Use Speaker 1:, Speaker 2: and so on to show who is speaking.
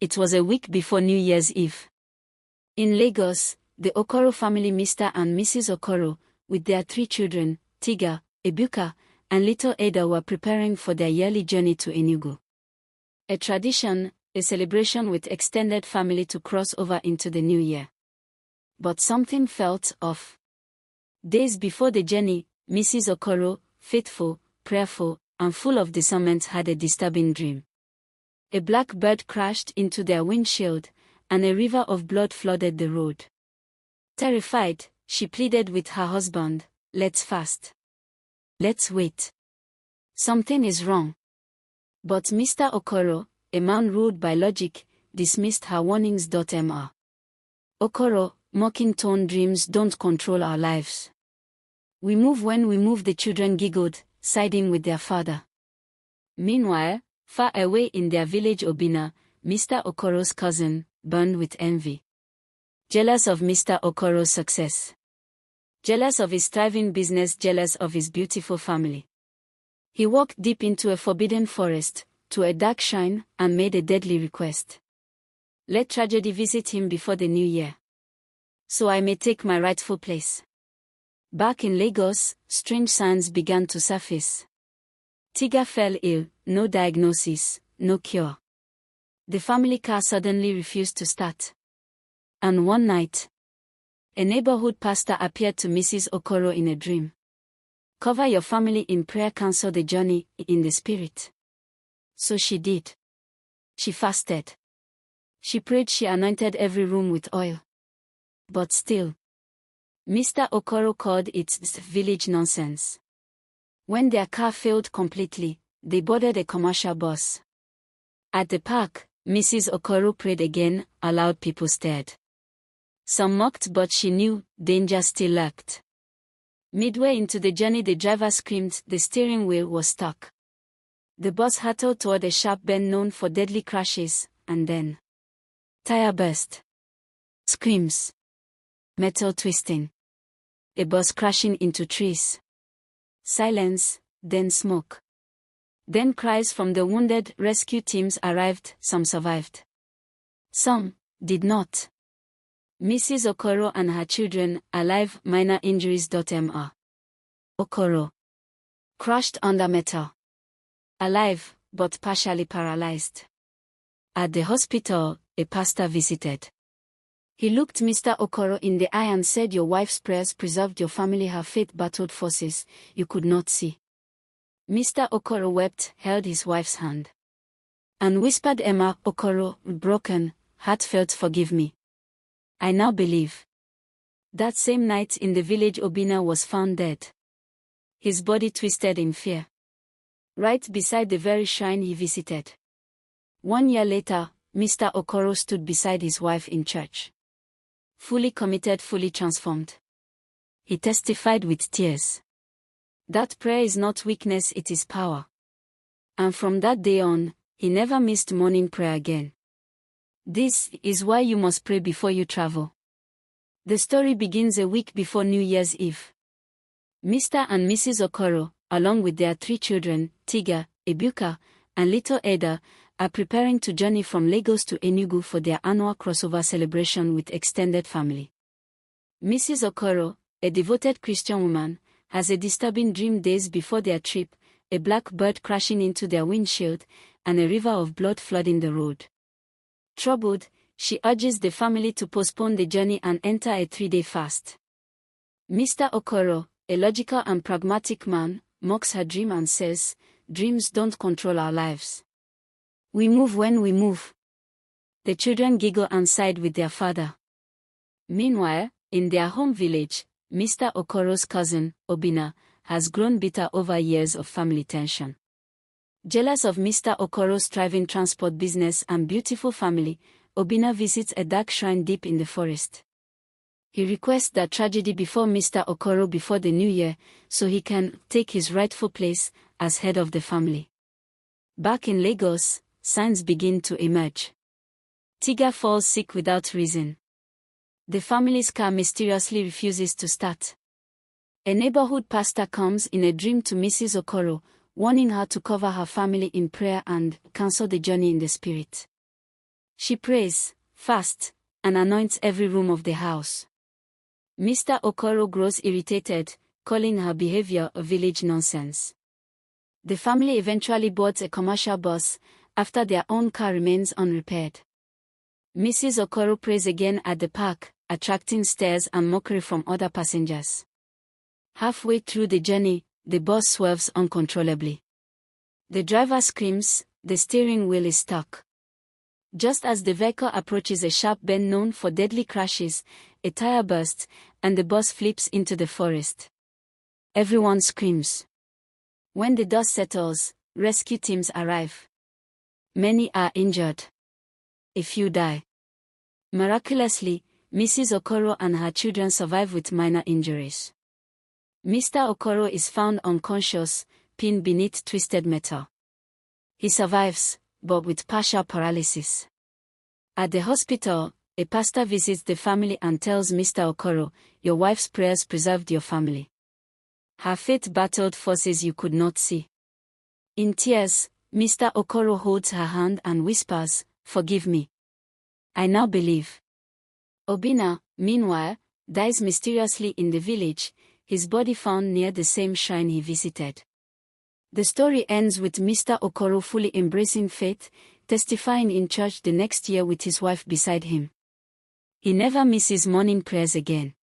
Speaker 1: It was a week before New Year's Eve. In Lagos, the Okoro family, Mr. and Mrs. Okoro, with their 3 children, Tiga, Ebuka, and little Ada, were preparing for their yearly journey to Enugu. A tradition, a celebration with extended family to cross over into the new year. But something felt off. Days before the journey, Mrs. Okoro, faithful, prayerful, and full of discernment, had a disturbing dream. A black bird crashed into their windshield, and a river of blood flooded the road. Terrified, she pleaded with her husband, "Let's fast. Let's wait. Something is wrong." But Mr. Okoro, a man ruled by logic, dismissed her warnings. Mr. Okoro, mocking tone, "Dreams don't control our lives. We move when we move." The children giggled, siding with their father. Meanwhile, far away in their village Obina, Mr. Okoro's cousin, burned with envy. Jealous of Mr. Okoro's success. Jealous of his thriving business, jealous of his beautiful family. He walked deep into a forbidden forest, to a dark shrine, and made a deadly request. "Let tragedy visit him before the new year, so I may take my rightful place." Back in Lagos, strange signs began to surface. Tiga fell ill, no diagnosis, no cure. The family car suddenly refused to start. And one night, a neighborhood pastor appeared to Mrs. Okoro in a dream. "Cover your family in prayer, cancel the journey in the spirit." So she did. She fasted. She prayed, she anointed every room with oil. But still, Mr. Okoro called it village nonsense. When their car failed completely, they boarded a commercial bus. At the park, Mrs. Okoro prayed again, aloud. People stared. Some mocked, but she knew danger still lurked. Midway into the journey, the driver screamed, the steering wheel was stuck. The bus hurtled toward a sharp bend known for deadly crashes, and then tire burst. Screams. Metal twisting. A bus crashing into trees. Silence, then smoke. Then cries from the wounded. Rescue teams arrived, some survived. Some did not. Mrs. Okoro and her children, alive, minor injuries. Mr. Okoro crushed under metal. Alive, but partially paralyzed. At the hospital, a pastor visited. He looked Mr. Okoro in the eye and said, "Your wife's prayers preserved your family. Her faith battled forces you could not see." Mr. Okoro wept, held his wife's hand, and whispered, "Emma Okoro, broken, heartfelt, forgive me. I now believe." That same night in the village, Obina was found dead. His body twisted in fear. Right beside the very shrine he visited. 1 year later, Mr. Okoro stood beside his wife in church. Fully committed, fully transformed. He testified with tears that prayer is not weakness, it is power. And from that day on, he never missed morning prayer again. This is why you must pray before you travel. The story begins a week before New Year's Eve. Mr. and Mrs. Okoro, along with their 3 children, Tiga, Ebuka, and little Ada, are preparing to journey from Lagos to Enugu for their annual crossover celebration with extended family. Mrs. Okoro, a devoted Christian woman, has a disturbing dream days before their trip, a black bird crashing into their windshield, and a river of blood flooding the road. Troubled, she urges the family to postpone the journey and enter a 3-day fast. Mr. Okoro, a logical and pragmatic man, mocks her dream and says, "Dreams don't control our lives. We move when we move." The children giggle and side with their father. Meanwhile, in their home village, Mr. Okoro's cousin, Obina, has grown bitter over years of family tension. Jealous of Mr. Okoro's thriving transport business and beautiful family, Obina visits a dark shrine deep in the forest. He requests that tragedy befall Mr. Okoro before the new year, so he can take his rightful place as head of the family. Back in Lagos, signs begin to emerge. Tiga falls sick without reason. The family's car mysteriously refuses to start. A neighborhood pastor comes in a dream to Mrs. Okoro, warning her to cover her family in prayer and cancel the journey in the spirit. She prays, fasts, and anoints every room of the house. Mr. Okoro grows irritated, calling her behavior a village nonsense. The family eventually boards a commercial bus, after their own car remains unrepaired. Mrs. Okoro prays again at the park, attracting stares and mockery from other passengers. Halfway through the journey, the bus swerves uncontrollably. The driver screams, the steering wheel is stuck. Just as the vehicle approaches a sharp bend known for deadly crashes, a tire bursts, and the bus flips into the forest. Everyone screams. When the dust settles, rescue teams arrive. Many are injured. A few die. Miraculously, Mrs. Okoro and her children survive with minor injuries. Mr. Okoro is found unconscious, pinned beneath twisted metal. He survives, but with partial paralysis. At the hospital, a pastor visits the family and tells Mr. Okoro, "Your wife's prayers preserved your family. Her faith battled forces you could not see." In tears, Mr. Okoro holds her hand and whispers, "Forgive me. I now believe." Obinna, meanwhile, dies mysteriously in the village, his body found near the same shrine he visited. The story ends with Mr. Okoro fully embracing faith, testifying in church the next year with his wife beside him. He never misses morning prayers again.